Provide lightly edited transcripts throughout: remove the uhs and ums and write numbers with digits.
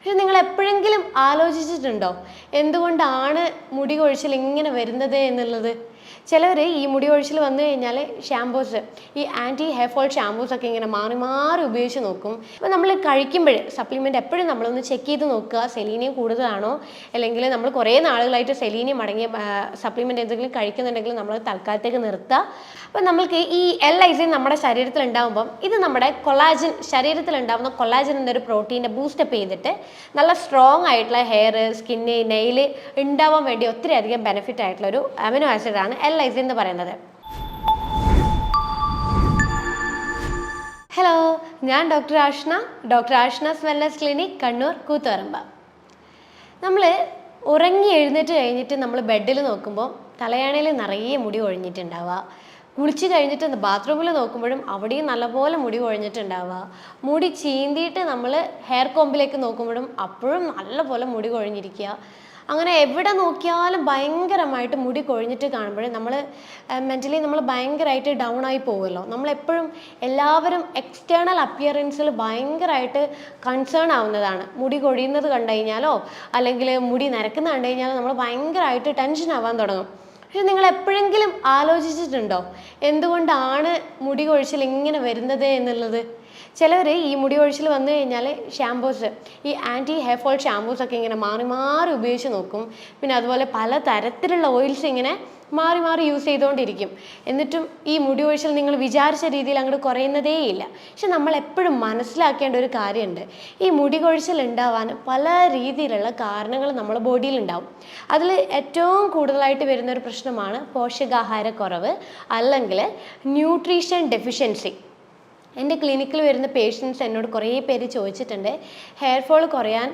പക്ഷെ നിങ്ങൾ എപ്പോഴെങ്കിലും ആലോചിച്ചിട്ടുണ്ടോ എന്തുകൊണ്ടാണ് മുടി കൊഴിച്ചിൽ ഇങ്ങനെ വരുന്നത് എന്നുള്ളത്? ചിലവർ ഈ മുടി കൊഴിച്ചിൽ വന്നു കഴിഞ്ഞാൽ ഷാംപൂസ്, ഈ ആൻറ്റി ഹെയർ ഫോൾ ഷാംപൂസൊക്കെ ഇങ്ങനെ മാറി മാറി ഉപയോഗിച്ച് നോക്കും. അപ്പോൾ നമ്മൾ കഴിക്കുമ്പോൾ സപ്ലിമെൻ്റ് എപ്പോഴും നമ്മളൊന്ന് ചെക്ക് ചെയ്ത് നോക്കുക, സെലീനിയം കൂടുതലാണോ, അല്ലെങ്കിൽ നമ്മൾ കുറേ നാളുകളായിട്ട് സെലീനിയം അടങ്ങിയ സപ്ലിമെൻ്റ് എന്തെങ്കിലും കഴിക്കുന്നുണ്ടെങ്കിൽ നമ്മൾ തൽക്കാലത്തേക്ക് നിർത്തുക. അപ്പോൾ നമ്മൾക്ക് ഈ L-ലൈസിൻ നമ്മുടെ ശരീരത്തിൽ ഉണ്ടാകുമ്പം ഇത് നമ്മുടെ കൊളാജൻ, ശരീരത്തിൽ ഉണ്ടാകുന്ന കൊളാജൻ എന്നൊരു പ്രോട്ടീനെ ബൂസ്റ്റപ്പ് ചെയ്തിട്ട് നല്ല സ്ട്രോങ് ആയിട്ടുള്ള ഹെയർ, സ്കിന്ന്, നെയിൽ ഉണ്ടാവാൻ വേണ്ടി ഒത്തിരി അധികം ബെനിഫിറ്റ് ആയിട്ടുള്ള ഒരു അമിനോ ആസിഡാണ് L-ലൈസിൻ എന്ന് പറയുന്നത്. ഹലോ, ഞാൻ doctor Ashna's wellness clinic, Kannur, Koothuparamba. നമ്മൾ ഉറങ്ങി എഴുന്നേറ്റ് കഴിഞ്ഞിട്ട് നമ്മൾ ബെഡിൽ നോക്കുമ്പോൾ തലയാണയിൽ നിറയെ മുടി കൊഴിഞ്ഞിട്ടുണ്ടാവുക. കുളിച്ച് കഴിഞ്ഞിട്ട് ബാത്റൂമിൽ നോക്കുമ്പോഴും അവിടെയും നല്ലപോലെ മുടി കൊഴിഞ്ഞിട്ടുണ്ടാവുക. മുടി ചീന്തിയിട്ട് നമ്മൾ ഹെയർ കോമ്പിലേക്ക് നോക്കുമ്പോഴും അപ്പോഴും നല്ലപോലെ മുടി കൊഴിഞ്ഞിരിക്കുക. അങ്ങനെ എവിടെ നോക്കിയാലും ഭയങ്കരമായിട്ട് മുടി കൊഴിഞ്ഞിട്ട് കാണുമ്പോൾ നമ്മൾ മെൻ്റലി നമ്മൾ ഭയങ്കരമായിട്ട് ഡൗൺ ആയി പോകുമല്ലോ. നമ്മളെപ്പോഴും എല്ലാവരും എക്സ്റ്റേണൽ അപ്പിയറൻസിൽ ഭയങ്കരമായിട്ട് കൺസേൺ ആവുന്നതാണ്. മുടി കൊഴിയുന്നത് കണ്ടു കഴിഞ്ഞാലോ അല്ലെങ്കിൽ മുടി നരക്കുന്നത് കണ്ടു കഴിഞ്ഞാലോ നമ്മൾ ഭയങ്കരമായിട്ട് ടെൻഷൻ ആവാൻ തുടങ്ങും. പക്ഷെ നിങ്ങൾ എപ്പോഴെങ്കിലും ആലോചിച്ചിട്ടുണ്ടോ എന്തുകൊണ്ടാണ് മുടി കൊഴിച്ചിൽ ഇങ്ങനെ വരുന്നത് എന്നുള്ളത്? ചിലവർ ഈ മുടി കൊഴിച്ചിൽ വന്നു കഴിഞ്ഞാൽ ഷാംപൂസ്, ഈ ആൻറ്റി ഹെയർ ഫോൾ ഷാംപൂസൊക്കെ ഇങ്ങനെ മാറി മാറി ഉപയോഗിച്ച് നോക്കും. പിന്നെ അതുപോലെ പല തരത്തിലുള്ള ഓയിൽസ് ഇങ്ങനെ മാറി മാറി യൂസ് ചെയ്തുകൊണ്ടിരിക്കും. എന്നിട്ടും ഈ മുടി കൊഴിച്ചിൽ നിങ്ങൾ വിചാരിച്ച രീതിയിൽ അങ്ങോട്ട് കുറയുന്നതേയില്ല. പക്ഷെ നമ്മൾ എപ്പോഴും മനസ്സിലാക്കേണ്ട ഒരു കാര്യമുണ്ട്, ഈ മുടി കൊഴിച്ചിൽ ഉണ്ടാവാൻ പല രീതിയിലുള്ള കാരണങ്ങൾ നമ്മുടെ ബോഡിയിൽ ഉണ്ടാവും. അതിൽ ഏറ്റവും കൂടുതലായിട്ട് വരുന്നൊരു പ്രശ്നമാണ് പോഷകാഹാരക്കുറവ് അല്ലെങ്കിൽ ന്യൂട്രീഷൻ ഡെഫിഷ്യൻസി. എൻ്റെ ക്ലിനിക്കിൽ വരുന്ന പേഷ്യൻസ് എന്നോട് കുറേ പേര് ചോദിച്ചിട്ടുണ്ട്, ഹെയർ ഫോൾ കുറയാൻ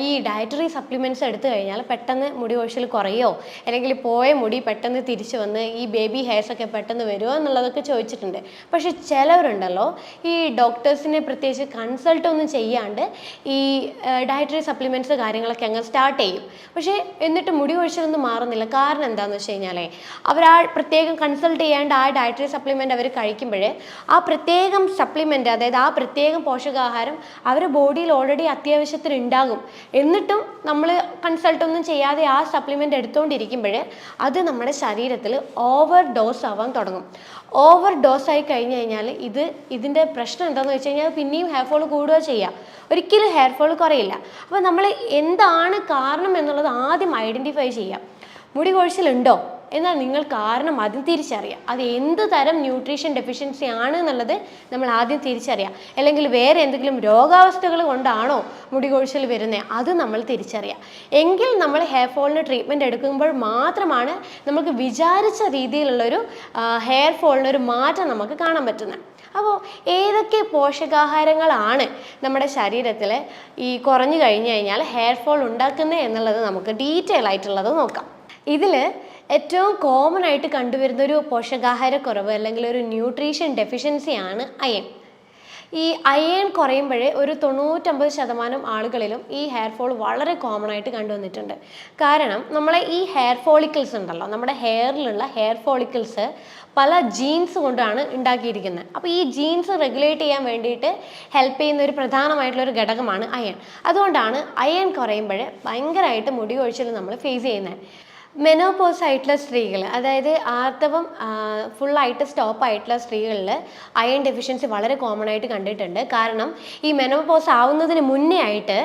ഈ ഡയറ്ററി സപ്ലിമെൻറ്റ്സ് എടുത്തു കഴിഞ്ഞാൽ പെട്ടെന്ന് മുടി കൊഴിച്ചിൽ കുറയോ, അല്ലെങ്കിൽ പോയ മുടി പെട്ടെന്ന് തിരിച്ചു വന്ന് ഈ ബേബി ഹെയർസൊക്കെ പെട്ടെന്ന് വരുമോ എന്നുള്ളതൊക്കെ ചോദിച്ചിട്ടുണ്ട്. പക്ഷെ ചിലവരുണ്ടല്ലോ ഈ ഡോക്ടേഴ്സിനെ പ്രത്യേകിച്ച് കൺസൾട്ട് ഒന്നും ചെയ്യാണ്ട് ഈ ഡയറ്ററി സപ്ലിമെൻറ്റ്സ് കാര്യങ്ങളൊക്കെ അങ്ങ് സ്റ്റാർട്ട് ചെയ്യും. പക്ഷേ എന്നിട്ട് മുടി കൊഴിച്ചിലൊന്നും മാറുന്നില്ല. കാരണം എന്താണെന്ന് വെച്ച് കഴിഞ്ഞാൽ അവർ ആ പ്രത്യേകം കൺസൾട്ട് ചെയ്യാണ്ട് ആ ഡയറ്ററി സപ്ലിമെൻറ്റ് അവർ കഴിക്കുമ്പോൾ ആ പ്രത്യേകം സപ്ലിമെൻറ്റ്, അതായത് ആ പ്രത്യേകം പോഷകാഹാരം അവരുടെ ബോഡിയിൽ ഓൾറെഡി അത്യാവശ്യത്തിന് ഉണ്ടാകും. എന്നിട്ടും നമ്മൾ കൺസൾട്ടൊന്നും ചെയ്യാതെ ആ സപ്ലിമെൻ്റ് എടുത്തുകൊണ്ടിരിക്കുമ്പോൾ അത് നമ്മുടെ ശരീരത്തിൽ ഓവർ ഡോസ് ആവാൻ തുടങ്ങും. ഓവർ ഡോസ് ആയി കഴിഞ്ഞ് കഴിഞ്ഞാൽ ഇതിൻ്റെ പ്രശ്നം എന്താണെന്ന് വെച്ച് കഴിഞ്ഞാൽ പിന്നെയും ഹെയർ ഫോൾ കൂടുക ചെയ്യുക, ഒരിക്കലും ഹെയർ ഫോൾ കുറയില്ല. അപ്പോൾ നമ്മൾ എന്താണ് കാരണം എന്നുള്ളത് ആദ്യം ഐഡൻറ്റിഫൈ ചെയ്യാം. മുടി കൊഴിച്ചിലുണ്ടോ എന്നാൽ നിങ്ങൾ കാരണം ആദ്യം തിരിച്ചറിയാം. അത് എന്ത് തരം ന്യൂട്രീഷൻ ഡെഫിഷ്യൻസി ആണ് എന്നുള്ളത് നമ്മൾ ആദ്യം തിരിച്ചറിയാം. അല്ലെങ്കിൽ വേറെ എന്തെങ്കിലും രോഗാവസ്ഥകൾ കൊണ്ടാണോ മുടി കൊഴിച്ചിൽ വരുന്നത്, അത് നമ്മൾ തിരിച്ചറിയാം. എങ്കിൽ നമ്മൾ ഹെയർ ഫോളിന് ട്രീറ്റ്മെൻറ്റ് എടുക്കുമ്പോൾ മാത്രമാണ് നമുക്ക് വിചാരിച്ച രീതിയിലുള്ളൊരു ഹെയർ ഫോളിനൊരു മാറ്റം നമുക്ക് കാണാൻ പറ്റുന്നത്. അപ്പോൾ ഏതൊക്കെ പോഷകാഹാരങ്ങളാണ് നമ്മുടെ ശരീരത്തിൽ ഈ കുറഞ്ഞു കഴിഞ്ഞു കഴിഞ്ഞാൽ ഹെയർ ഫോൾ ഉണ്ടാക്കുന്നത് എന്നുള്ളത് നമുക്ക് ഡീറ്റെയിൽ ആയിട്ടുള്ളത് നോക്കാം. ഇതിൽ ഏറ്റവും കോമൺ ആയിട്ട് കണ്ടുവരുന്ന ഒരു പോഷകാഹാരക്കുറവ് അല്ലെങ്കിൽ ഒരു ന്യൂട്രീഷൻ ഡെഫിഷ്യൻസിയാണ് അയൺ. ഈ അയൺ കുറയുമ്പോഴേ ഒരു 99% ആളുകളിലും ഈ ഹെയർ ഫോൾ വളരെ കോമൺ ആയിട്ട് കണ്ടുവന്നിട്ടുണ്ട്. കാരണം നമ്മളെ ഈ ഹെയർ ഫോളിക്കിൾസ് ഉണ്ടല്ലോ, നമ്മുടെ ഹെയറിലുള്ള ഹെയർ ഫോളിക്കിൾസ് പല ജീൻസ് കൊണ്ടാണ് ഉണ്ടാക്കിയിരിക്കുന്നത്. അപ്പോൾ ഈ ജീൻസ് റെഗുലേറ്റ് ചെയ്യാൻ വേണ്ടിയിട്ട് ഹെൽപ്പ് ചെയ്യുന്ന ഒരു പ്രധാനമായിട്ടുള്ളൊരു ഘടകമാണ് അയൺ. അതുകൊണ്ടാണ് അയൺ കുറയുമ്പോൾ ഭയങ്കരമായിട്ട് മുടി കൊഴിച്ചിൽ നമ്മൾ ഫേസ് ചെയ്യുന്നത്. മെനോപോസ് ആയിട്ടുള്ള സ്ത്രീകൾ, അതായത് ആർത്തവം ഫുള്ളായിട്ട് സ്റ്റോപ്പ് ആയിട്ടുള്ള സ്ത്രീകളിൽ അയൺ ഡെഫിഷ്യൻസി വളരെ കോമൺ ആയിട്ട് കണ്ടിട്ടുണ്ട്. കാരണം ഈ മെനോപോസ് ആവുന്നതിന് മുന്നേ ആയിട്ട്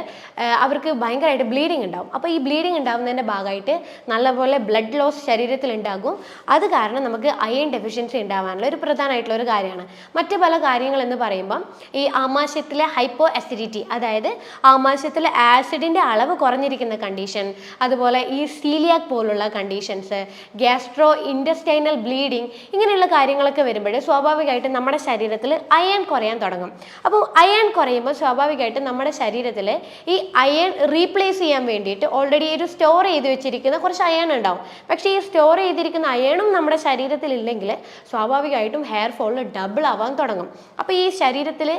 അവർക്ക് ഭയങ്കരമായിട്ട് ബ്ലീഡിങ് ഉണ്ടാവും. അപ്പോൾ ഈ ബ്ലീഡിങ് ഉണ്ടാവുന്നതിൻ്റെ ഭാഗമായിട്ട് നല്ലപോലെ ബ്ലഡ് ലോസ് ശരീരത്തിൽ ഉണ്ടാകും. അത് കാരണം നമുക്ക് അയൺ ഡെഫിഷ്യൻസി ഉണ്ടാവാനുള്ള ഒരു പ്രധാനമായിട്ടുള്ള ഒരു കാര്യമാണ്. മറ്റ് പല കാര്യങ്ങൾ എന്ന് പറയുമ്പം ഈ ആമാശയത്തിലെ ഹൈപ്പോ അസിഡിറ്റി, അതായത് ആമാശയത്തിലെ ആസിഡിൻ്റെ അളവ് കുറഞ്ഞിരിക്കുന്ന കണ്ടീഷൻ, അതുപോലെ ഈ സീലിയാക് പോലുള്ള കണ്ടീഷൻസ്, ഗ്യാസ്ട്രോ ഇൻറ്റസ്റ്റൈനൽ ബ്ലീഡിങ്, ഇങ്ങനെയുള്ള കാര്യങ്ങളൊക്കെ വരുമ്പോൾ സ്വാഭാവികമായിട്ട് നമ്മുടെ ശരീരത്തിൽ അയൺ കുറയാൻ തുടങ്ങും. അപ്പോൾ അയൺ കുറയുമ്പോൾ സ്വാഭാവികമായിട്ട് നമ്മുടെ ശരീരത്തിൽ ഈ അയൺ റീപ്ലേസ് ചെയ്യാൻ വേണ്ടിയിട്ട് ഓൾറെഡി ഒരു സ്റ്റോർ ചെയ്ത് വെച്ചിരിക്കുന്ന കുറച്ച് അയൺ ഉണ്ടാവും. പക്ഷേ ഈ സ്റ്റോർ ചെയ്തിരിക്കുന്ന അയണും നമ്മുടെ ശരീരത്തിൽ ഇല്ലെങ്കിൽ സ്വാഭാവികമായിട്ടും ഹെയർ ഫോൾ ഡബിൾ ആവാൻ തുടങ്ങും. അപ്പോൾ ഈ ശരീരത്തിൽ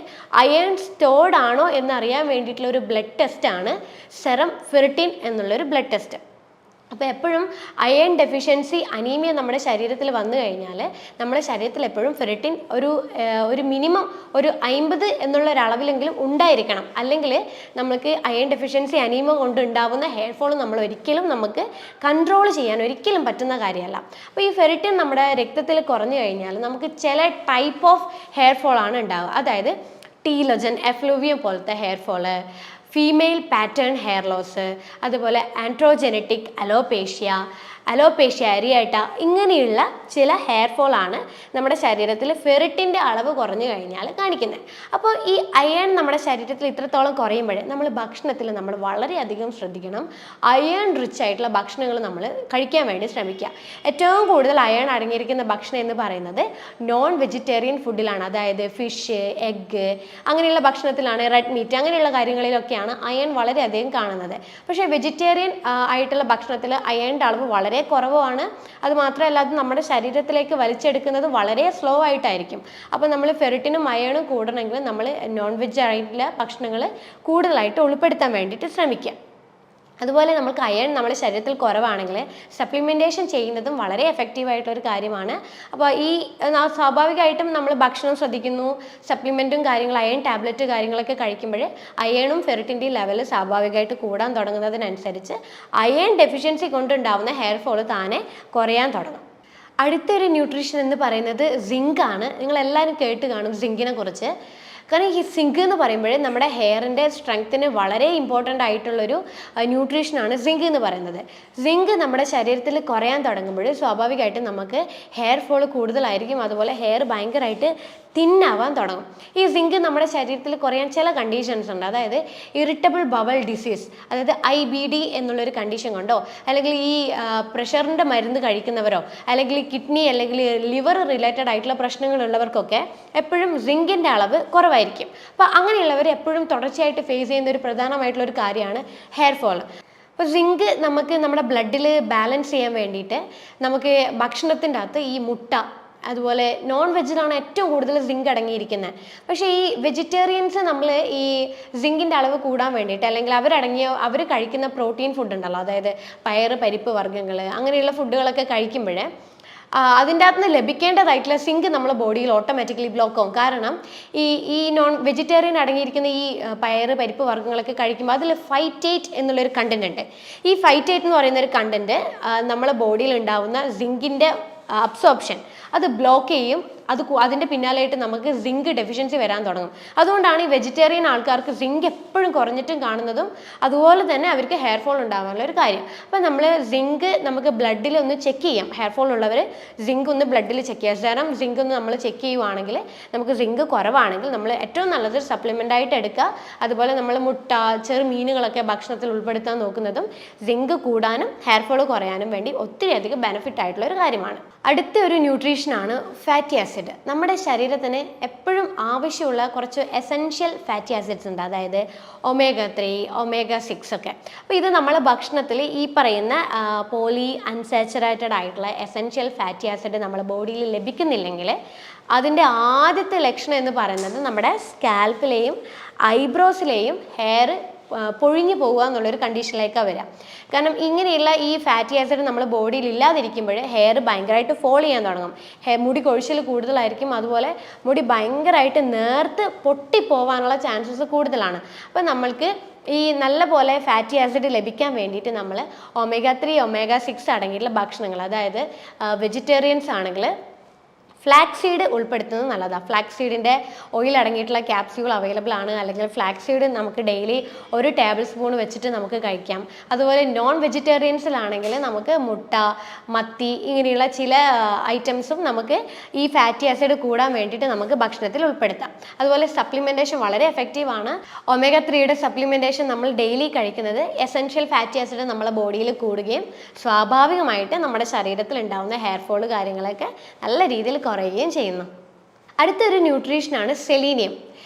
അയൺ സ്റ്റോർഡ് ആണോ എന്നറിയാൻ വേണ്ടിയിട്ടുള്ള ഒരു ബ്ലഡ് ടെസ്റ്റാണ് സെറം ഫെറിറ്റിൻ എന്നുള്ളൊരു ബ്ലഡ് ടെസ്റ്റ്. അപ്പോൾ എപ്പോഴും അയൺ ഡെഫിഷ്യൻസി അനീമിയ നമ്മുടെ ശരീരത്തിൽ വന്നു കഴിഞ്ഞാൽ നമ്മുടെ ശരീരത്തിൽ എപ്പോഴും ഫെറിറ്റിൻ ഒരു മിനിമം ഒരു 50 എന്നുള്ള ഒരളവിലെങ്കിലും ഉണ്ടായിരിക്കണം. അല്ലെങ്കിൽ നമുക്ക് അയൺ ഡെഫിഷ്യൻസി അനീമിയ കൊണ്ട് ഉണ്ടാവുന്ന ഹെയർ ഫോൾ നമ്മൾ ഒരിക്കലും നമുക്ക് കൺട്രോൾ ചെയ്യാൻ ഒരിക്കലും പറ്റുന്ന കാര്യമല്ല. അപ്പോൾ ഈ ഫെറിറ്റിൻ നമ്മുടെ രക്തത്തിൽ കുറഞ്ഞു കഴിഞ്ഞാൽ നമുക്ക് ചില ടൈപ്പ് ഓഫ് ഹെയർ ഫോൾ ആണ് ഉണ്ടാവുക. അതായത് ടീലോജൻ, എഫ്ലൂവിയം പോലത്തെ hair fall, female pattern hair loss, അതുപോലെ ആൻഡ്രോജെനറ്റിക് അലോപേഷ്യ അരിയായിട്ട, ഇങ്ങനെയുള്ള ചില ഹെയർ ഫോൾ ആണ് നമ്മുടെ ശരീരത്തിൽ ഫെറിറ്റിൻ്റെ അളവ് കുറഞ്ഞു കഴിഞ്ഞാൽ കാണിക്കുന്നത്. അപ്പോൾ ഈ അയൺ നമ്മുടെ ശരീരത്തിൽ ഇത്രത്തോളം കുറയുമ്പോഴേ നമ്മൾ ഭക്ഷണത്തിൽ നമ്മൾ വളരെയധികം ശ്രദ്ധിക്കണം. അയൺ റിച്ച് ആയിട്ടുള്ള ഭക്ഷണങ്ങൾ നമ്മൾ കഴിക്കാൻ വേണ്ടി ശ്രമിക്കുക. ഏറ്റവും കൂടുതൽ അയൺ അടങ്ങിയിരിക്കുന്ന ഭക്ഷണം എന്ന് പറയുന്നത് നോൺ വെജിറ്റേറിയൻ ഫുഡിലാണ്. അതായത് ഫിഷ്, എഗ്ഗ് അങ്ങനെയുള്ള ഭക്ഷണത്തിലാണ്, റെഡ് മീറ്റ് അങ്ങനെയുള്ള കാര്യങ്ങളിലൊക്കെയാണ് അയൺ വളരെയധികം കാണുന്നത്. പക്ഷേ വെജിറ്റേറിയൻ ആയിട്ടുള്ള ഭക്ഷണത്തിൽ അയണിൻ്റെ അളവ് വളരെ കുറവാണ്. അത് മാത്രമല്ല അത് നമ്മുടെ ശരീരത്തിലേക്ക് വലിച്ചെടുക്കുന്നത് വളരെ സ്ലോ ആയിട്ടായിരിക്കും. അപ്പോൾ നമ്മൾ ഫെറിറ്റിനും അയണും കൂടണമെങ്കിൽ നമ്മൾ നോൺ വെജ് ആയിട്ടുള്ള ഭക്ഷണങ്ങൾ കൂടുതലായിട്ട് ഉൾപ്പെടുത്താൻ വേണ്ടിയിട്ട് ശ്രമിക്കുക. അതുപോലെ നമുക്ക് അയൺ നമ്മുടെ ശരീരത്തിൽ കുറവാണെങ്കിൽ സപ്ലിമെൻറ്റേഷൻ ചെയ്യുന്നതും വളരെ എഫക്റ്റീവായിട്ടുള്ളൊരു കാര്യമാണ്. അപ്പോൾ ഈ സ്വാഭാവികമായിട്ടും നമ്മൾ ഭക്ഷണം ശ്രദ്ധിക്കുന്നു, സപ്ലിമെൻറ്റും കാര്യങ്ങൾ, അയൺ ടാബ്ലറ്റ് കാര്യങ്ങളൊക്കെ കഴിക്കുമ്പോൾ അയണും ഫെറിറ്റിൻ്റെയും ലെവൽ സ്വാഭാവികമായിട്ട് കൂടാൻ തുടങ്ങുന്നതിനനുസരിച്ച് അയൺ ഡെഫിഷ്യൻസി കൊണ്ടുണ്ടാവുന്ന ഹെയർ ഫോൾ താനെ കുറയാൻ തുടങ്ങും. അടുത്തൊരു ന്യൂട്രീഷൻ എന്ന് പറയുന്നത് സിങ്ക് ആണ്. നിങ്ങളെല്ലാവരും കേട്ട് കാണും സിങ്കിനെ കുറിച്ച്. കാരണം ഈ സിങ്ക് എന്ന് പറയുമ്പോൾ നമ്മുടെ ഹെയറിൻ്റെ സ്ട്രെങ്ത്തിന് വളരെ ഇമ്പോർട്ടൻ്റ് ആയിട്ടുള്ളൊരു ന്യൂട്രീഷനാണ് സിങ്ക് എന്ന് പറയുന്നത്. സിങ്ക് നമ്മുടെ ശരീരത്തിൽ കുറയാൻ തുടങ്ങുമ്പോൾ സ്വാഭാവികമായിട്ടും നമുക്ക് ഹെയർ ഫോൾ കൂടുതലായിരിക്കും. അതുപോലെ ഹെയർ ഭയങ്കരമായിട്ട് തിന്നാവാൻ തുടങ്ങും. ഈ സിങ്ക് നമ്മുടെ ശരീരത്തിൽ കുറയാൻ ചില കണ്ടീഷൻസ് ഉണ്ട്. അതായത് ഇറിറ്റബിൾ ബവൽ ഡിസീസ്, അതായത് IBD എന്നുള്ളൊരു കണ്ടീഷൻ കൊണ്ടോ, അല്ലെങ്കിൽ ഈ പ്രഷറിൻ്റെ മരുന്ന് കഴിക്കുന്നവരോ, അല്ലെങ്കിൽ കിഡ്നി അല്ലെങ്കിൽ ലിവർ റിലേറ്റഡ് ആയിട്ടുള്ള പ്രശ്നങ്ങളുള്ളവർക്കൊക്കെ എപ്പോഴും സിങ്കിൻ്റെ അളവ് കുറവായിരിക്കും. അപ്പോൾ അങ്ങനെയുള്ളവർ എപ്പോഴും തുടർച്ചയായിട്ട് ഫേസ് ചെയ്യുന്ന ഒരു പ്രധാനമായിട്ടുള്ളൊരു കാര്യമാണ് ഹെയർ ഫോൾ. അപ്പോൾ സിങ്ക് നമുക്ക് നമ്മുടെ ബ്ലഡിൽ ബാലൻസ് ചെയ്യാൻ വേണ്ടിയിട്ട് നമുക്ക് ഭക്ഷണത്തിൻ്റെ അകത്ത് ഈ മുട്ട, അതുപോലെ നോൺ വെജിലാണ് ഏറ്റവും കൂടുതൽ സിങ്ക് അടങ്ങിയിരിക്കുന്നത്. പക്ഷേ ഈ വെജിറ്റേറിയൻസ് നമ്മൾ ഈ സിങ്കിൻ്റെ അളവ് കൂടാൻ വേണ്ടിയിട്ട്, അല്ലെങ്കിൽ അവർ കഴിക്കുന്ന പ്രോട്ടീൻ ഫുഡ് ഉണ്ടല്ലോ, അതായത് പയറ്, പരിപ്പ് വർഗ്ഗങ്ങൾ അങ്ങനെയുള്ള ഫുഡുകളൊക്കെ കഴിക്കുമ്പോൾ അതിൻ്റെ അകത്ത് നിന്ന് ലഭിക്കേണ്ടതായിട്ടുള്ള സിങ്ക് നമ്മുടെ ബോഡിയിൽ ഓട്ടോമാറ്റിക്കലി ബ്ലോക്ക് ആവും. കാരണം ഈ നോൺ വെജിറ്റേറിയൻ അടങ്ങിയിരിക്കുന്ന ഈ പയറ്, പരിപ്പ് വർഗ്ഗങ്ങളൊക്കെ കഴിക്കുമ്പോൾ അതിൽ ഫൈറ്റേറ്റ് എന്നുള്ളൊരു കണ്ടന്റ് ഉണ്ട്. ഈ ഫൈറ്റേറ്റ് എന്ന് പറയുന്ന ഒരു കണ്ടന്റ് നമ്മളെ ബോഡിയിൽ ഉണ്ടാവുന്ന സിങ്കിൻ്റെ അബ്സോർപ്ഷൻ അത് ബ്ലോക്ക് ചെയ്യും. അതിൻ്റെ പിന്നാലെയായിട്ട് നമുക്ക് സിങ്ക് ഡെഫിഷ്യൻസി വരാൻ തുടങ്ങും. അതുകൊണ്ടാണ് ഈ വെജിറ്റേറിയൻ ആൾക്കാർക്ക് സിങ്ക് എപ്പോഴും കുറഞ്ഞിട്ടും കാണുന്നതും, അതുപോലെ തന്നെ അവർക്ക് ഹെയർ ഫോൾ ഉണ്ടാകാനുള്ള ഒരു കാര്യം. അപ്പം നമ്മൾ സിങ്ക് നമുക്ക് ബ്ലഡിൽ ഒന്ന് ചെക്ക് ചെയ്യാം. ഹെയർ ഫോൾ ഉള്ളവർ സിങ്ക് ഒന്ന് ബ്ലഡിൽ ചെക്ക് ചെയ്യാം. കാരണം സിങ്ക് ഒന്ന് നമ്മൾ ചെക്ക് ചെയ്യുവാണെങ്കിൽ നമുക്ക് സിങ്ക് കുറവാണെങ്കിൽ നമ്മൾ ഏറ്റവും നല്ലത് സപ്ലിമെൻ്റ് ആയിട്ട് എടുക്കുക. അതുപോലെ നമ്മൾ മുട്ട, ചെറുമീനുകളൊക്കെ ഭക്ഷണത്തിൽ ഉൾപ്പെടുത്താൻ നോക്കുന്നതും സിങ്ക് കൂടാനും ഹെയർ ഫോൾ കുറയാനും വേണ്ടി ഒത്തിരി അധികം ബെനിഫിറ്റ് ആയിട്ടുള്ള ഒരു കാര്യമാണ്. അടുത്ത ഒരു ന്യൂട്രീഷനാണ് ഫാറ്റി ആസിഡ്. നമ്മുടെ ശരീരത്തിന് എപ്പോഴും ആവശ്യമുള്ള കുറച്ച് എസെൻഷ്യൽ ഫാറ്റി ആസിഡ്സ് ഉണ്ട്. അതായത് omega-3, omega-6 ഒക്കെ. അപ്പോൾ ഇത് നമ്മളെ ഭക്ഷണത്തിൽ ഈ പറയുന്ന പോളി അൺസാച്ചുറേറ്റഡ് ആയിട്ടുള്ള എസെൻഷ്യൽ ഫാറ്റി ആസിഡ് നമ്മുടെ ബോഡിയിൽ ലഭിക്കുന്നില്ലെങ്കിൽ അതിൻ്റെ ആദ്യത്തെ ലക്ഷണം എന്ന് പറയുന്നത് നമ്മുടെ സ്കാൽപ്പിലെയും ഐബ്രോസിലെയും ഹെയർ പൊഴിഞ്ഞു പോകുക എന്നുള്ളൊരു കണ്ടീഷനിലേക്കാണ് വരിക. കാരണം ഇങ്ങനെയുള്ള ഈ ഫാറ്റി ആസിഡ് നമ്മൾ ബോഡിയിൽ ഇല്ലാതിരിക്കുമ്പോൾ ഹെയർ ഭയങ്കരമായിട്ട് ഫോൾ ചെയ്യാൻ തുടങ്ങും. മുടി കൊഴിച്ചിൽ കൂടുതലായിരിക്കും. അതുപോലെ മുടി ഭയങ്കരമായിട്ട് നേർത്ത് പൊട്ടിപ്പോവാനുള്ള ചാൻസസ് കൂടുതലാണ്. അപ്പോൾ നമ്മൾക്ക് ഈ നല്ല പോലെ ഫാറ്റി ആസിഡ് ലഭിക്കാൻ വേണ്ടിയിട്ട് നമ്മൾ omega-3, omega-6 അടങ്ങിയിട്ടുള്ള ഭക്ഷണങ്ങൾ, അതായത് വെജിറ്റേറിയൻസ് ആണെങ്കിൽ ഫ്ലാക്സ് സീഡ് ഉൾപ്പെടുത്തുന്നത് നല്ലതാണ്. ഫ്ലാക്സ് സീഡിൻ്റെ ഓയിൽ അടങ്ങിയിട്ടുള്ള ക്യാപ്സ്യൂൾ അവൈലബിൾ ആണ്. അല്ലെങ്കിൽ ഫ്ലാക്സ് സീഡ് നമുക്ക് ഡെയിലി 1 ടേബിൾ സ്പൂൺ വെച്ചിട്ട് നമുക്ക് കഴിക്കാം. അതുപോലെ നോൺ വെജിറ്റേറിയൻസിലാണെങ്കിൽ നമുക്ക് മുട്ട, മത്തി ഇങ്ങനെയുള്ള ചില ഐറ്റംസും നമുക്ക് ഈ ഫാറ്റി ആസിഡ് കൂടാൻ വേണ്ടിയിട്ട് നമുക്ക് ഭക്ഷണത്തിൽ ഉൾപ്പെടുത്താം. അതുപോലെ സപ്ലിമെൻറ്റേഷൻ വളരെ എഫക്റ്റീവാണ്. omega-3യുടെ സപ്ലിമെൻറ്റേഷൻ നമ്മൾ ഡെയിലി കഴിക്കുന്നത് എസെൻഷ്യൽ ഫാറ്റി ആസിഡ് നമ്മളെ ബോഡിയിൽ കൂടുകയും സ്വാഭാവികമായിട്ട് നമ്മുടെ ശരീരത്തിൽ ഉണ്ടാകുന്ന ഹെയർ ഫോൾ കാര്യങ്ങളൊക്കെ നല്ല രീതിയിൽ കുറയുകയും ചെയ്യുന്നു. അടുത്തൊരു ന്യൂട്രീഷനാണ് സെലീനിയം.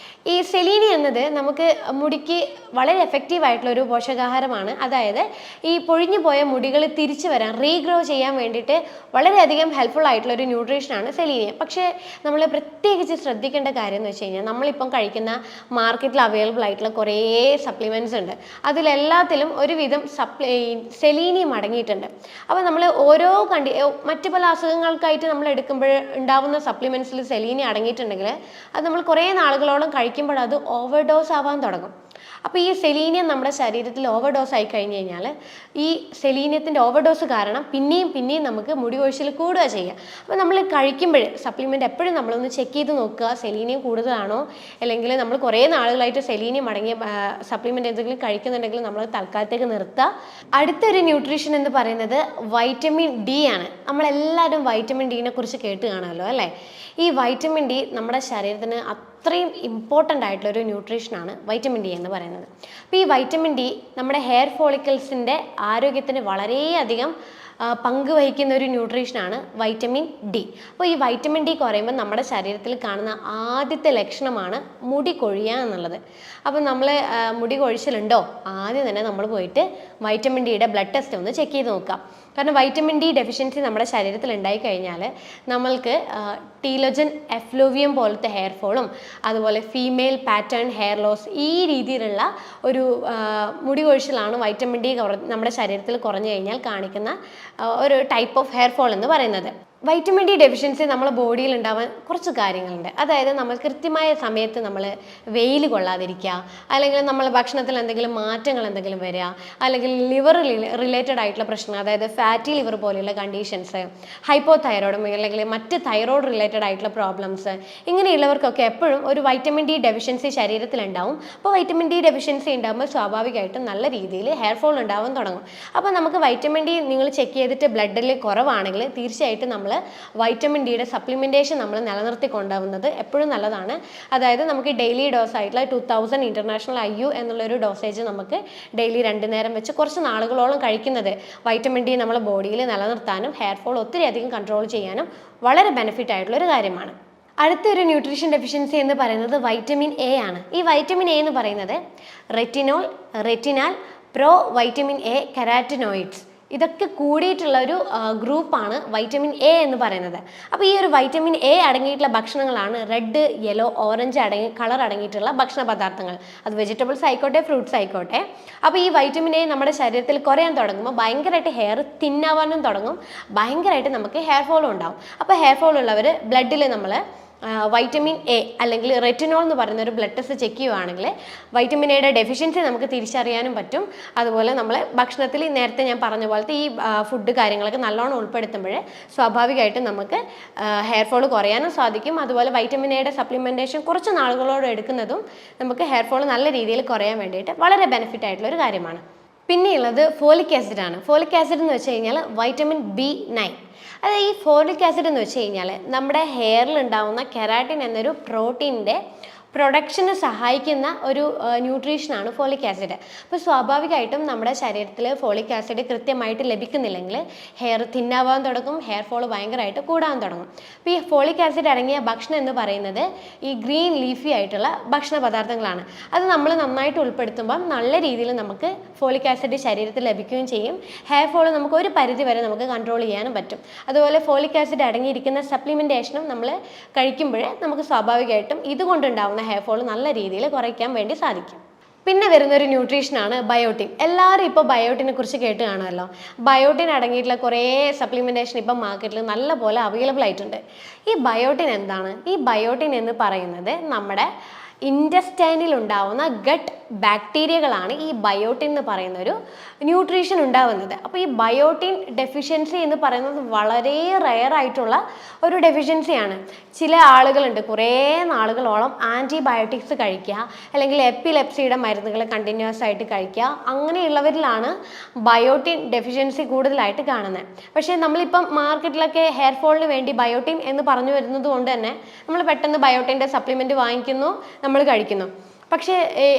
ഈ സെലീനി എന്നത് നമുക്ക് മുടിക്ക് വളരെ എഫക്റ്റീവ് ആയിട്ടുള്ള ഒരു പോഷകാഹാരമാണ്. അതായത് ഈ പൊഴിഞ്ഞു പോയ മുടികൾ തിരിച്ചു വരാൻ റീഗ്രോ ചെയ്യാൻ വേണ്ടിയിട്ട് വളരെയധികം ഹെൽപ്ഫുൾ ആയിട്ടുള്ള ഒരു ന്യൂട്രീഷനാണ് സെലീനിയം. പക്ഷേ നമ്മൾ പ്രത്യേകിച്ച് ശ്രദ്ധിക്കേണ്ട കാര്യം എന്ന് വെച്ച് കഴിഞ്ഞാൽ നമ്മളിപ്പം കഴിക്കുന്ന മാർക്കറ്റിൽ അവൈലബിൾ ആയിട്ടുള്ള കുറേ സപ്ലിമെൻറ്റ്സ് ഉണ്ട്. അതിലെല്ലാത്തിലും ഒരുവിധം സെലീനിയം അടങ്ങിയിട്ടുണ്ട്. അപ്പോൾ നമ്മൾ ഓരോ മറ്റു പല അസുഖങ്ങൾക്കായിട്ട് നമ്മൾ എടുക്കുമ്പോൾ ഉണ്ടാവുന്ന സപ്ലിമെൻറ്റ്സിൽ സെലീനിയം അടങ്ങിയിട്ടുണ്ടെങ്കിൽ അത് നമ്മൾ കുറേ നാളുകളോളം കഴിക്കുമ്പോൾ അത് ഓവർഡോസ് ആവാൻ തുടങ്ങും. അപ്പോൾ ഈ സെലീനിയം നമ്മുടെ ശരീരത്തിൽ ഓവർഡോസ് ആയി കഴിഞ്ഞ് കഴിഞ്ഞാൽ ഈ സെലീനിയത്തിൻ്റെ ഓവർഡോസ് കാരണം പിന്നെയും നമുക്ക് മുടി കൊഴിച്ചിൽ കൂടുക ചെയ്യുക. അപ്പോൾ നമ്മൾ കഴിക്കുമ്പോൾ സപ്ലിമെൻ്റ് എപ്പോഴും നമ്മളൊന്ന് ചെക്ക് ചെയ്ത് നോക്കുക, സെലീനിയം കൂടുതലാണോ, അല്ലെങ്കിൽ നമ്മൾ കുറേ നാളുകളായിട്ട് സെലീനിയം അടങ്ങിയ സപ്ലിമെൻ്റ് എന്തെങ്കിലും കഴിക്കുന്നുണ്ടെങ്കിൽ നമ്മൾ തൽക്കാലത്തേക്ക് നിർത്തുക. അടുത്തൊരു ന്യൂട്രീഷൻ എന്ന് പറയുന്നത് വൈറ്റമിൻ ഡി ആണ്. നമ്മളെല്ലാവരും വൈറ്റമിൻ ഡിനെ കുറിച്ച് കേട്ട് കാണുമല്ലോ അല്ലേ? ഈ വൈറ്റമിൻ ഡി നമ്മുടെ ശരീരത്തിന് അത്രയും ഇമ്പോർട്ടൻ്റ് ആയിട്ടുള്ളൊരു ന്യൂട്രീഷനാണ് വൈറ്റമിൻ ഡി എന്ന് പറയുന്നത്. അപ്പോൾ ഈ വൈറ്റമിൻ ഡി നമ്മുടെ ഹെയർ ഫോളിക്കിൾസിൻ്റെ ആരോഗ്യത്തിന് വളരെയധികം പങ്ക് വഹിക്കുന്ന ഒരു ന്യൂട്രീഷനാണ് വൈറ്റമിൻ ഡി. അപ്പോൾ ഈ വൈറ്റമിൻ ഡി കുറയുമ്പോൾ നമ്മുടെ ശരീരത്തിൽ കാണുന്ന ആദ്യത്തെ ലക്ഷണമാണ് മുടി കൊഴിയുക എന്നുള്ളത്. അപ്പം നമ്മൾ മുടി കൊഴിച്ചിലുണ്ടോ, ആദ്യം തന്നെ നമ്മൾ പോയിട്ട് വൈറ്റമിൻ ഡിയുടെ ബ്ലഡ് ടെസ്റ്റ് ഒന്ന് ചെക്ക് ചെയ്ത് നോക്കാം. കാരണം വൈറ്റമിൻ ഡി ഡെഫിഷ്യൻസി നമ്മുടെ ശരീരത്തിൽ ഉണ്ടായിക്കഴിഞ്ഞാൽ നമ്മൾക്ക് ടീലോജൻ എഫ്ലൂവിയം പോലത്തെ ഹെയർ ഫോളും അതുപോലെ ഫീമെയിൽ പാറ്റേൺ ഹെയർ ലോസ് ഈ രീതിയിലുള്ള ഒരു മുടി കൊഴിച്ചിലാണ് വൈറ്റമിൻ ഡി നമ്മുടെ ശരീരത്തിൽ കുറഞ്ഞു കഴിഞ്ഞാൽ കാണിക്കുന്ന ഒരു ടൈപ്പ് ഓഫ് ഹെയർ ഫോൾ എന്ന് പറയുന്നത്. വൈറ്റമിൻ ഡി ഡെഫിഷ്യൻസി നമ്മുടെ ബോഡിയിൽ ഉണ്ടാവാൻ കുറച്ച് കാര്യങ്ങളുണ്ട്. അതായത് നമ്മൾ കൃത്യമായ സമയത്ത് നമ്മൾ വെയിൽ കൊള്ളാതിരിക്കുക, അല്ലെങ്കിൽ നമ്മൾ ഭക്ഷണത്തിൽ എന്തെങ്കിലും മാറ്റങ്ങൾ എന്തെങ്കിലും വരിക, അല്ലെങ്കിൽ ലിവർ റിലേറ്റഡ് ആയിട്ടുള്ള പ്രശ്നങ്ങൾ, അതായത് ഫാറ്റി ലിവർ പോലെയുള്ള കണ്ടീഷൻസ്, ഹൈപ്പോ തൈറോയിഡും അല്ലെങ്കിൽ മറ്റ് തൈറോയ്ഡ് റിലേറ്റഡ് ആയിട്ടുള്ള പ്രോബ്ലംസ്, ഇങ്ങനെയുള്ളവർക്കൊക്കെ എപ്പോഴും ഒരു വൈറ്റമിൻ ഡി ഡെഫിഷ്യൻസി ശരീരത്തിലുണ്ടാവും. അപ്പോൾ വൈറ്റമിൻ ഡി ഡെഫിഷ്യൻസി ഉണ്ടാകുമ്പോൾ സ്വാഭാവികമായിട്ടും നല്ല രീതിയിൽ ഹെയർ ഫോൾ ഉണ്ടാവാൻ തുടങ്ങും. അപ്പോൾ നമുക്ക് വൈറ്റമിൻ ഡി നിങ്ങൾ ചെക്ക് ചെയ്തിട്ട് ബ്ലഡിൽ കുറവാണെങ്കിൽ തീർച്ചയായിട്ടും നമ്മൾ വൈറ്റമിൻ ഡിയുടെ സപ്ലിമെൻറ്റേഷൻ നമ്മൾ നിലനിർത്തി കൊണ്ടുപോകുന്നത് എപ്പോഴും നല്ലതാണ്. അതായത് നമുക്ക് ഡെയിലി ഡോസ് ആയിട്ടുള്ള 2000 ഇൻ്റർനാഷണൽ IU എന്നുള്ളൊരു ഡോസേജ് നമുക്ക് ഡെയിലി 2 നേരം വെച്ച് കുറച്ച് നാളുകളോളം കഴിക്കുന്നത് വൈറ്റമിൻ ഡി നമ്മുടെ ബോഡിയിൽ നിലനിർത്താനും ഹെയർ ഫോൾ ഒത്തിരി അധികം കൺട്രോൾ ചെയ്യാനും വളരെ ബെനിഫിറ്റ് ആയിട്ടുള്ളൊരു കാര്യമാണ്. അടുത്തൊരു ന്യൂട്രീഷൻ ഡെഫിഷ്യൻസി എന്ന് പറയുന്നത് വൈറ്റമിൻ എ ആണ്. ഈ വൈറ്റമിൻ എ എന്ന് പറയുന്നത് റെറ്റിനാൽ, പ്രോ വൈറ്റമിൻ എ, കെരാറ്റിനോയിഡ്സ് ഇതൊക്കെ കൂടിയിട്ടുള്ള ഒരു ഗ്രൂപ്പാണ് വൈറ്റമിൻ എ എന്ന് പറയുന്നത്. അപ്പോൾ ഈ ഒരു വൈറ്റമിൻ എ അടങ്ങിയിട്ടുള്ള ഭക്ഷണങ്ങളാണ് റെഡ്, യെല്ലോ, ഓറഞ്ച് കളർ അടങ്ങിയിട്ടുള്ള ഭക്ഷണ പദാർത്ഥങ്ങൾ. അത് വെജിറ്റബിൾസ് ആയിക്കോട്ടെ, ഫ്രൂട്ട്സ് ആയിക്കോട്ടെ. അപ്പോൾ ഈ വൈറ്റമിൻ എ നമ്മുടെ ശരീരത്തിൽ കുറയാൻ തുടങ്ങുമ്പോൾ ഭയങ്കരമായിട്ട് ഹെയർ തിന്നാവാനും തുടങ്ങും, ഭയങ്കരമായിട്ട് നമുക്ക് ഹെയർ ഫോളും ഉണ്ടാവും. അപ്പോൾ ഹെയർ ഫോൾ ഉള്ളവർ ബ്ലഡിൽ നമ്മൾ വൈറ്റമിൻ എ അല്ലെങ്കിൽ റെറ്റിനോൾ എന്ന് പറയുന്ന ഒരു ബ്ലഡ് ടെസ്റ്റ് ചെക്ക് ചെയ്യുകയാണെങ്കിൽ വൈറ്റമിൻ എയുടെ ഡെഫിഷ്യൻസി നമുക്ക് തിരിച്ചറിയാനും പറ്റും. അതുപോലെ നമ്മൾ ഭക്ഷണത്തിൽ നേരത്തെ ഞാൻ പറഞ്ഞ പോലത്തെ ഈ ഫുഡ് കാര്യങ്ങളൊക്കെ നല്ലോണം ഉൾപ്പെടുത്തുമ്പോൾ സ്വാഭാവികമായിട്ടും നമുക്ക് ഹെയർ ഫോൾ കുറയാനും സാധിക്കും. അതുപോലെ വൈറ്റമിൻ എയുടെ സപ്ലിമെൻറ്റേഷൻ കുറച്ച് നാളുകളോട് എടുക്കുന്നതും നമുക്ക് ഹെയർ ഫോൾ നല്ല രീതിയിൽ കുറയാൻ വേണ്ടിയിട്ട് വളരെ ബെനിഫിറ്റ് ആയിട്ടുള്ള ഒരു കാര്യമാണ്. പിന്നെയുള്ളത് ഫോളിക് ആസിഡ് ആണ്. ഫോളിക് ആസിഡ് എന്ന് വെച്ച് കഴിഞ്ഞാൽ വൈറ്റമിൻ B9. അതായത് ഈ ഫോളിക് ആസിഡ് എന്ന് വെച്ച് കഴിഞ്ഞാൽ നമ്മുടെ ഹെയറിൽ ഉണ്ടാകുന്ന കെരാറ്റിൻ എന്നൊരു പ്രോട്ടീനിൻ്റെ പ്രൊഡക്ഷന് സഹായിക്കുന്ന ഒരു ന്യൂട്രീഷനാണ് ഫോളിക് ആസിഡ്. അപ്പോൾ സ്വാഭാവികമായിട്ടും നമ്മുടെ ശരീരത്തിൽ ഫോളിക് ആസിഡ് കൃത്യമായിട്ട് ലഭിക്കുന്നില്ലെങ്കിൽ ഹെയർ തിന്നാവാൻ തുടങ്ങും, ഹെയർ ഫോൾ ഭയങ്കരമായിട്ട് കൂടാൻ തുടങ്ങും. അപ്പോൾ ഈ ഫോളിക് ആസിഡ് അടങ്ങിയ ഭക്ഷണം എന്ന് പറയുന്നത് ഈ ഗ്രീൻ ലീഫി ആയിട്ടുള്ള ഭക്ഷണ പദാർത്ഥങ്ങളാണ്. അത് നമ്മൾ നന്നായിട്ട് ഉൾപ്പെടുത്തുമ്പം നല്ല രീതിയിൽ നമുക്ക് ഫോളിക് ആസിഡ് ശരീരത്തിൽ ലഭിക്കുകയും ചെയ്യും. ഹെയർ ഫോൾ നമുക്ക് ഒരു പരിധി വരെ നമുക്ക് കൺട്രോൾ ചെയ്യാനും പറ്റും. അതുപോലെ ഫോളിക് ആസിഡ് അടങ്ങിയിരിക്കുന്ന സപ്ലിമെൻറ്റേഷനും നമ്മൾ കഴിക്കുമ്പോൾ നമുക്ക് സ്വാഭാവികമായിട്ടും ഇതുകൊണ്ടുണ്ടാവുന്ന ഹെയർ ഫോൾ നല്ല രീതിയിൽ കുറയ്ക്കാൻ വേണ്ടി സാധിക്കും. പിന്നെ വരുന്നൊരു ന്യൂട്രീഷനാണ് ബയോട്ടിൻ. എല്ലാവരും ഇപ്പോൾ ബയോട്ടിനെ കുറിച്ച് കേട്ട് കാണുമല്ലോ. ബയോട്ടിൻ അടങ്ങിയിട്ടുള്ള കുറേ സപ്ലിമെൻറ്റേഷൻ ഇപ്പം മാർക്കറ്റിൽ നല്ല പോലെ അവൈലബിൾ ആയിട്ടുണ്ട്. ഈ ബയോട്ടിൻ എന്താണ്? ഈ ബയോട്ടിൻ എന്ന് പറയുന്നത് നമ്മുടെ ഇൻറ്റസ്റ്റൈനിൽ ഉണ്ടാവുന്ന ഗട്ട് ബാക്ടീരിയകളാണ് ഈ ബയോട്ടിൻ എന്ന് പറയുന്ന ഒരു ന്യൂട്രീഷൻ ഉണ്ടാവുന്നത്. അപ്പോൾ ഈ ബയോട്ടിൻ ഡെഫിഷ്യൻസി എന്ന് പറയുന്നത് വളരെ റെയർ ആയിട്ടുള്ള ഒരു ഡെഫിഷ്യൻസിയാണ്. ചില ആളുകളുണ്ട് കുറേ നാളുകളോളം ആൻറ്റിബയോട്ടിക്സ് കഴിക്കുക, അല്ലെങ്കിൽ എപ്പിലെപ്സിയുടെ മരുന്നുകൾ കണ്ടിന്യൂസ് ആയിട്ട് കഴിക്കുക. അങ്ങനെയുള്ളവരിലാണ് ബയോട്ടിൻ ഡെഫിഷ്യൻസി കൂടുതലായിട്ട് കാണുന്നത്. പക്ഷേ നമ്മളിപ്പം മാർക്കറ്റിലൊക്കെ ഹെയർ ഫോളിന് വേണ്ടി ബയോട്ടിൻ എന്ന് പറഞ്ഞു വരുന്നത് കൊണ്ട് തന്നെ നമ്മൾ പെട്ടെന്ന് ബയോട്ടിൻ്റെ സപ്ലിമെൻറ്റ് വാങ്ങിക്കുന്നു, നമ്മൾ കഴിക്കുന്നു. പക്ഷേ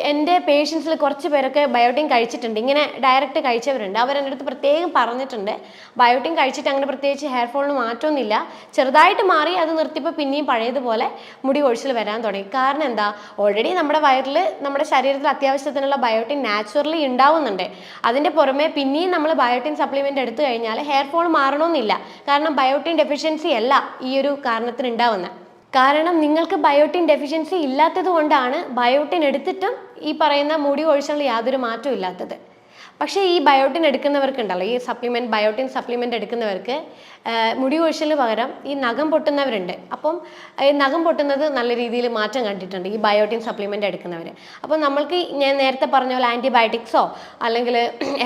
എൻ്റെ പേഷ്യൻസിൽ കുറച്ച് പേരൊക്കെ ബയോട്ടിൻ കഴിച്ചിട്ടുണ്ട്, ഇങ്ങനെ ഡയറക്റ്റ് കഴിച്ചവരുണ്ട്. അവരെൻ്റെ അടുത്ത് പ്രത്യേകം പറഞ്ഞിട്ടുണ്ട് ബയോട്ടിൻ കഴിച്ചിട്ട് അങ്ങനെ പ്രത്യേകിച്ച് ഹെയർ ഫോളിന് മാറ്റമൊന്നുമില്ല, ചെറുതായിട്ട് മാറി, അത് നിർത്തിയപ്പോൾ പിന്നെയും പഴയതുപോലെ മുടി കൊഴിച്ചിൽ വരാൻ തുടങ്ങി. കാരണം എന്താ, ഓൾറെഡി നമ്മുടെ വയറിൽ നമ്മുടെ ശരീരത്തിൽ അത്യാവശ്യത്തിനുള്ള ബയോട്ടിൻ നാച്ചുറലി ഉണ്ടാവുന്നുണ്ട്. അതിൻ്റെ പുറമെ പിന്നെയും നമ്മൾ ബയോട്ടിൻ സപ്ലിമെൻ്റ് എടുത്തു കഴിഞ്ഞാൽ ഹെയർ ഫോൾ മാറണമെന്നില്ല. കാരണം ബയോട്ടിൻ ഡെഫിഷ്യൻസി അല്ല ഈ ഒരു കാരണത്തിന് ഉണ്ടാവുന്നത്. കാരണം നിങ്ങൾക്ക് ബയോട്ടിൻ ഡെഫിഷ്യൻസി ഇല്ലാത്തത് കൊണ്ടാണ് ബയോട്ടിൻ എടുത്തിട്ടും ഈ പറയുന്ന മുടി കൊഴിച്ചിലിന് യാതൊരു മാറ്റവും ഇല്ലാത്തത്. പക്ഷേ ഈ ബയോട്ടിൻ എടുക്കുന്നവർക്കുണ്ടല്ലോ, ഈ ബയോട്ടിൻ സപ്ലിമെൻ്റ് എടുക്കുന്നവർക്ക് മുടി കൊഴിച്ചിലിന് പകരം ഈ നഖം പൊട്ടുന്നവരുണ്ട്. അപ്പം ഈ നഖം പൊട്ടുന്നത് നല്ല രീതിയിൽ മാറ്റം കണ്ടിട്ടുണ്ട് ഈ ബയോട്ടിൻ സപ്ലിമെൻ്റ് എടുക്കുന്നവർ. അപ്പം നമ്മൾക്ക് ഞാൻ നേരത്തെ പറഞ്ഞ പോലെ ആൻറ്റിബയോട്ടിക്സോ അല്ലെങ്കിൽ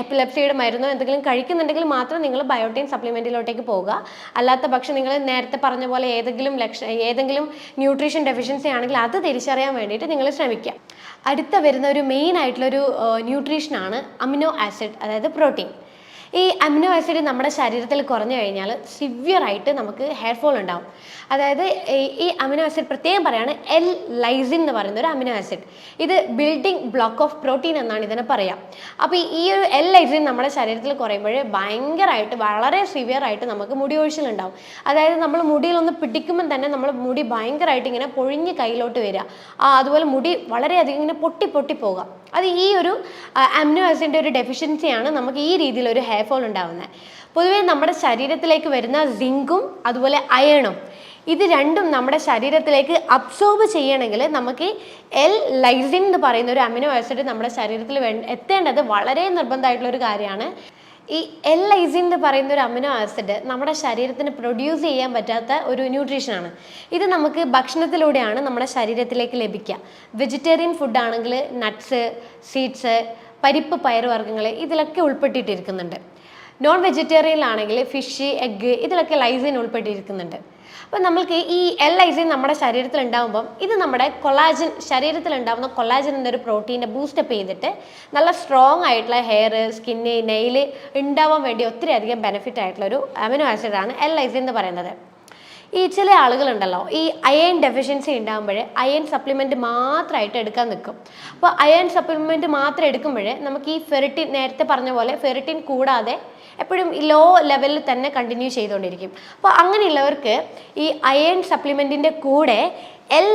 എപ്പിലെപ്സിയുടെ മരുന്നോ എന്തെങ്കിലും കഴിക്കുന്നുണ്ടെങ്കിൽ മാത്രം നിങ്ങൾ ബയോട്ടിൻ സപ്ലിമെൻറ്റിലോട്ടേക്ക് പോകുക. അല്ലാത്ത പക്ഷം നിങ്ങൾ നേരത്തെ പറഞ്ഞ പോലെ ഏതെങ്കിലും ന്യൂട്രീഷൻ ഡെഫിഷ്യൻസി ആണെങ്കിൽ അത് തിരിച്ചറിയാൻ വേണ്ടിയിട്ട് നിങ്ങൾ ശ്രമിക്കുക. അടുത്ത വരുന്ന ഒരു മെയിൻ ആയിട്ടുള്ളൊരു ന്യൂട്രീഷനാണ് അമിനോ ആസിഡ്, അതായത് പ്രോട്ടീൻ. ഈ അമിനോ ആസിഡ് നമ്മുടെ ശരീരത്തിൽ കുറഞ്ഞു കഴിഞ്ഞാൽ സിവിയറായിട്ട് നമുക്ക് ഹെയർ ഫോൾ ഉണ്ടാവും. അതായത് ഈ അമിനോ ആസിഡ് പ്രത്യേകം പറയാണ് ലൈസിൻ എന്ന് പറയുന്ന ഒരു അമിനോ ആസിഡ്. ഇത് ബിൽഡിംഗ് ബ്ലോക്ക് ഓഫ് പ്രോട്ടീൻ എന്നാണ് ഇതിനെ പറയാം. അപ്പോൾ ഈ ഒരു ലൈസിൻ നമ്മുടെ ശരീരത്തിൽ കുറയുമ്പോൾ ഭയങ്കരമായിട്ട് വളരെ സിവിയറായിട്ട് നമുക്ക് മുടി കൊഴിച്ചിലുണ്ടാവും. അതായത് നമ്മൾ മുടിയിലൊന്ന് പിടിക്കുമ്പോൾ തന്നെ നമ്മൾ മുടി ഭയങ്കരമായിട്ട് ഇങ്ങനെ പൊഴിഞ്ഞ് കയ്യിലോട്ട് വരിക, അതുപോലെ മുടി വളരെയധികം ഇങ്ങനെ പൊട്ടി പോകുക. അത് ഈ ഒരു അമിനോ ആസിഡിൻ്റെ ഒരു ഡെഫിഷ്യൻസിയാണ് നമുക്ക് ഈ രീതിയിലൊരു ഹെയർ ഫോൾ ഉണ്ടാകുന്നത്. പൊതുവേ നമ്മുടെ ശരീരത്തിലേക്ക് വരുന്ന സിങ്കും അതുപോലെ അയണും, ഇത് രണ്ടും നമ്മുടെ ശരീരത്തിലേക്ക് അബ്സോർബ് ചെയ്യണമെങ്കിൽ നമുക്ക് ലൈസിൻ എന്ന് പറയുന്ന ഒരു അമിനോ ആസിഡ് നമ്മുടെ ശരീരത്തിൽ എത്തേണ്ടത് വളരെ നിർബന്ധമായിട്ടുള്ളൊരു കാര്യമാണ്. ഈ ലൈസിൻ എന്ന് പറയുന്ന ഒരു അമിനോ ആസിഡ് നമ്മുടെ ശരീരത്തിന് പ്രൊഡ്യൂസ് ചെയ്യാൻ പറ്റാത്ത ഒരു ന്യൂട്രീഷനാണ്. ഇത് നമുക്ക് ഭക്ഷണത്തിലൂടെയാണ് നമ്മുടെ ശരീരത്തിലേക്ക് ലഭിക്കുക. വെജിറ്റേറിയൻ ഫുഡാണെങ്കിൽ നട്ട്സ്, സീഡ്സ്, പരിപ്പ്, പയറുവർഗ്ഗങ്ങൾ ഇതിലൊക്കെ ഉൾപ്പെട്ടിട്ടിരിക്കുന്നുണ്ട്. നോൺ വെജിറ്റേറിയനിലാണെങ്കിൽ ഫിഷ്, എഗ്ഗ് ഇതിലൊക്കെ ലൈസിൻ ഉൾപ്പെട്ടിരിക്കുന്നുണ്ട്. അപ്പോൾ നമ്മൾക്ക് ഈ ലൈസിൻ നമ്മുടെ ശരീരത്തിൽ ഉണ്ടാകുമ്പം ഇത് നമ്മുടെ കൊളാജൻ, ശരീരത്തിലുണ്ടാകുന്ന കൊളാജൻ എന്നൊരു പ്രോട്ടീനെ ബൂസ്റ്റപ്പ് ചെയ്തിട്ട് നല്ല സ്ട്രോങ് ആയിട്ടുള്ള ഹെയർ, സ്കിന്ന്, നെയിൽ ഉണ്ടാവാൻ വേണ്ടി ഒത്തിരി അധികം ബെനിഫിറ്റ് ആയിട്ടുള്ളൊരു അമിനോ ആസിഡാണ് ലൈസിൻ എന്ന് പറയുന്നത്. ഈ ചില ആളുകളുണ്ടല്ലോ, ഈ അയൺ ഡെഫിഷ്യൻസി ഉണ്ടാകുമ്പോൾ അയൺ സപ്ലിമെൻറ്റ് മാത്രമായിട്ട് എടുക്കാൻ നിൽക്കും. അപ്പോൾ അയൺ സപ്ലിമെൻറ്റ് മാത്രം എടുക്കുമ്പോൾ നമുക്ക് ഈ ഫെറിറ്റിൻ, നേരത്തെ പറഞ്ഞ പോലെ ഫെറിറ്റിൻ കൂടാതെ എപ്പോഴും ലോ ലെവലിൽ തന്നെ കണ്ടിന്യൂ ചെയ്തുകൊണ്ടിരിക്കും. അപ്പോൾ അങ്ങനെയുള്ളവർക്ക് ഈ അയൺ സപ്ലിമെൻറ്റിൻ്റെ കൂടെ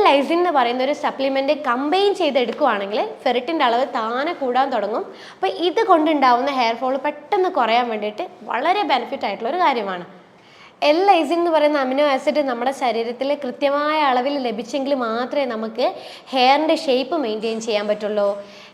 ലൈസിൻ എന്ന് പറയുന്ന ഒരു സപ്ലിമെൻറ്റ് കമ്പൈൻ ചെയ്തെടുക്കുകയാണെങ്കിൽ ഫെറിറ്റിൻ്റെ അളവ് താനെ കൂടാൻ തുടങ്ങും. അപ്പോൾ ഇത് കൊണ്ടുണ്ടാവുന്ന ഹെയർ ഫോൾ പെട്ടെന്ന് കുറയാൻ വേണ്ടിയിട്ട് വളരെ ബെനിഫിറ്റ് ആയിട്ടുള്ളൊരു കാര്യമാണ്. ലൈസിൻ എന്ന് പറയുന്ന അമിനോ ആസിഡ് നമ്മുടെ ശരീരത്തിൽ കൃത്യമായ അളവിൽ ലഭിച്ചെങ്കിൽ മാത്രമേ നമുക്ക് ഹെയറിൻ്റെ ഷേപ്പ് മെയിൻറ്റെയിൻ ചെയ്യാൻ പറ്റുള്ളൂ,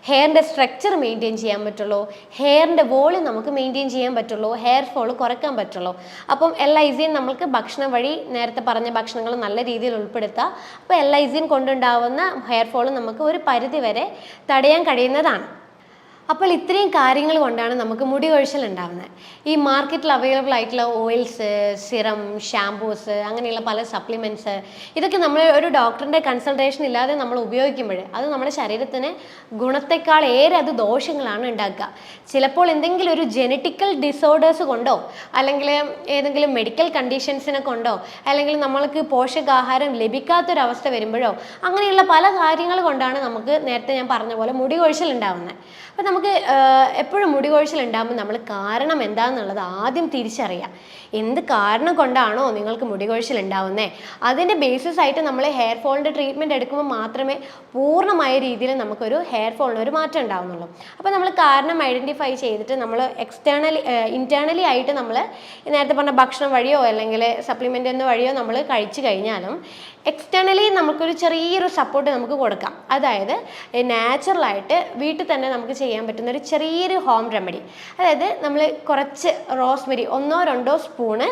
ഹെയറിൻ്റെ സ്ട്രക്ചർ മെയിൻറ്റെയിൻ ചെയ്യാൻ പറ്റുള്ളൂ, ഹെയറിൻ്റെ വോളിയം നമുക്ക് മെയിൻറ്റെയിൻ ചെയ്യാൻ പറ്റുള്ളൂ, ഹെയർ ഫോൾ കുറയ്ക്കാൻ പറ്റുള്ളൂ. അപ്പം ലൈസിൻ നമുക്ക് ഭക്ഷണം വഴി, നേരത്തെ പറഞ്ഞ ഭക്ഷണങ്ങൾ നല്ല രീതിയിൽ ഉൾപ്പെടുത്തുക. അപ്പോൾ ലൈസിൻ കൊണ്ടുണ്ടാവുന്ന ഹെയർ ഫോൾ നമുക്ക് ഒരു പരിധി വരെ തടയാൻ കഴിയുന്നതാണ്. അപ്പോൾ ഇത്രയും കാര്യങ്ങൾ കൊണ്ടാണ് നമുക്ക് മുടി കൊഴിച്ചിൽ ഉണ്ടാകുന്നത്. ഈ മാർക്കറ്റിൽ അവൈലബിൾ ആയിട്ടുള്ള ഓയിൽസ്, സിറം, ഷാംപൂസ്, അങ്ങനെയുള്ള പല സപ്ലിമെൻറ്റ്സ്, ഇതൊക്കെ നമ്മൾ ഒരു ഡോക്ടറിൻ്റെ കൺസൾട്ടേഷൻ ഇല്ലാതെ നമ്മൾ ഉപയോഗിക്കുമ്പോൾ അത് നമ്മുടെ ശരീരത്തിന് ഗുണത്തെക്കാൾ ഏറെ അത് ദോഷങ്ങളാണ് ഉണ്ടാക്കുക. ചിലപ്പോൾ എന്തെങ്കിലും ഒരു ജെനറ്റിക്കൽ ഡിസോർഡേഴ്സ് കൊണ്ടോ അല്ലെങ്കിൽ ഏതെങ്കിലും മെഡിക്കൽ കണ്ടീഷൻസിനെ കൊണ്ടോ അല്ലെങ്കിൽ നമ്മൾക്ക് പോഷകാഹാരം ലഭിക്കാത്തൊരവസ്ഥ വരുമ്പോഴോ അങ്ങനെയുള്ള പല കാര്യങ്ങൾ കൊണ്ടാണ് നമുക്ക് നേരത്തെ ഞാൻ പറഞ്ഞ പോലെ മുടി കൊഴിച്ചിൽ ഉണ്ടാകുന്നത്. അപ്പോൾ നമുക്ക് എപ്പോഴും മുടി കൊഴിച്ചിൽ ഉണ്ടാകുമ്പോൾ നമ്മൾ കാരണം എന്താണെന്നുള്ളത് ആദ്യം തിരിച്ചറിയാം. എന്ത് കാരണം കൊണ്ടാണോ നിങ്ങൾക്ക് മുടി കൊഴിച്ചിൽ ഉണ്ടാവുന്നത്, അതിൻ്റെ ബേസിസ് ആയിട്ട് നമ്മൾ ഹെയർ ഫോളിൻ്റെ ട്രീറ്റ്മെൻറ്റ് എടുക്കുമ്പോൾ മാത്രമേ പൂർണ്ണമായ രീതിയിൽ നമുക്കൊരു ഹെയർ ഫോളിന് ഒരു മാറ്റം ഉണ്ടാവുന്നുള്ളൂ. അപ്പോൾ നമ്മൾ കാരണം ഐഡൻറ്റിഫൈ ചെയ്തിട്ട് നമ്മൾ ഇൻറ്റേർണലി ആയിട്ട് നമ്മൾ നേരത്തെ പറഞ്ഞ ഭക്ഷണം വഴിയോ അല്ലെങ്കിൽ സപ്ലിമെൻ്റ് വഴിയോ നമ്മൾ കഴിച്ചു കഴിഞ്ഞാലും എക്സ്റ്റേണലി നമുക്കൊരു ചെറിയൊരു സപ്പോർട്ട് നമുക്ക് കൊടുക്കാം. അതായത് നാച്ചുറലായിട്ട് വീട്ടിൽ തന്നെ നമുക്ക് ചെയ്യാൻ പറ്റുന്ന ഒരു ചെറിയൊരു ഹോം റെമഡി. അതായത് നമ്മൾ കുറച്ച് റോസ്മെരി, 1-2 സ്പൂണ്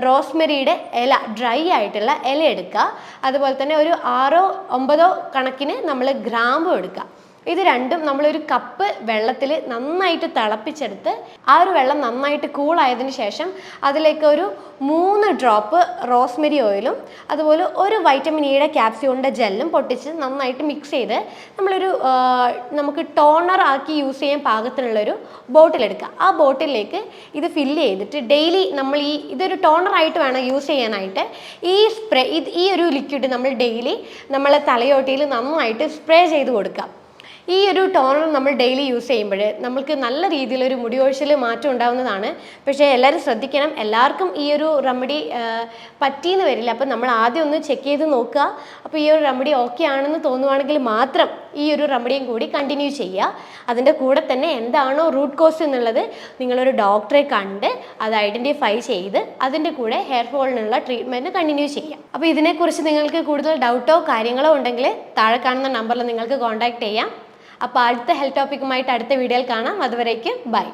റോസ്മെരിയുടെ ഇല, ഡ്രൈ ആയിട്ടുള്ള ഇല എടുക്കുക. അതുപോലെ തന്നെ ഒരു 6-9 കണക്കിന് നമ്മൾ ഗ്രാമ്പും എടുക്കുക. ഇത് രണ്ടും നമ്മളൊരു കപ്പ് വെള്ളത്തിൽ നന്നായിട്ട് തിളപ്പിച്ചെടുത്ത് ആ ഒരു വെള്ളം നന്നായിട്ട് കൂളായതിനു ശേഷം അതിലേക്ക് ഒരു 3 ഡ്രോപ്പ് റോസ്മെരി ഓയിലും അതുപോലെ ഒരു വൈറ്റമിൻ ഇയുടെ ക്യാപ്സ്യൂളിൻ്റെ ജെല്ലും പൊട്ടിച്ച് നന്നായിട്ട് മിക്സ് ചെയ്ത് നമുക്ക് ടോണർ ആക്കി യൂസ് ചെയ്യാൻ പാകത്തിനുള്ളൊരു ബോട്ടിലെടുക്കുക. ആ ബോട്ടിലേക്ക് ഇത് ഫില്ല് ചെയ്തിട്ട് ഡെയിലി നമ്മൾ ഇതൊരു ടോണറായിട്ട് വേണം യൂസ് ചെയ്യാനായിട്ട്. ഈ ഒരു ലിക്വിഡ് നമ്മൾ ഡെയിലി നമ്മളെ തലയോട്ടിയിൽ നന്നായിട്ട് സ്പ്രേ ചെയ്ത് കൊടുക്കുക. ഈ ഒരു ടോണർ നമ്മൾ ഡെയിലി യൂസ് ചെയ്യുമ്പോൾ നമുക്ക് നല്ല രീതിയിലൊരു മുടി കൊഴിച്ചിൽ മാറ്റം ഉണ്ടാവുന്നതാണ്. പക്ഷേ എല്ലാവരും ശ്രദ്ധിക്കണം, എല്ലാവർക്കും ഈ ഒരു റെമഡി പറ്റിയെന്ന് വരില്ല. അപ്പം നമ്മൾ ആദ്യം ഒന്ന് ചെക്ക് ചെയ്ത് നോക്കുക. അപ്പോൾ ഈ ഒരു റെമഡി ഓക്കെ ആണെന്ന് തോന്നുവാണെങ്കിൽ മാത്രം ഈ ഒരു റെമഡിയും കൂടി കണ്ടിന്യൂ ചെയ്യുക. അതിൻ്റെ കൂടെ തന്നെ എന്താണോ റൂട്ട് കോസ് എന്നുള്ളത് നിങ്ങളൊരു ഡോക്ടറെ കണ്ട് അത് ഐഡൻറ്റിഫൈ ചെയ്ത് അതിൻ്റെ കൂടെ ഹെയർ ഫോളിനുള്ള ട്രീറ്റ്മെൻറ്റ് കണ്ടിന്യൂ ചെയ്യുക. അപ്പോൾ ഇതിനെക്കുറിച്ച് നിങ്ങൾക്ക് കൂടുതൽ ഡൗട്ടോ കാര്യങ്ങളോ ഉണ്ടെങ്കിൽ താഴെ കാണുന്ന നമ്പറിൽ നിങ്ങൾക്ക് കോൺടാക്ട് ചെയ്യാം. അപ്പോൾ അടുത്ത ഹെൽത്ത് ടോപ്പിക്കുമായിട്ട് അടുത്ത വീഡിയോയിൽ കാണാം. അതുവരേക്കും ബൈ.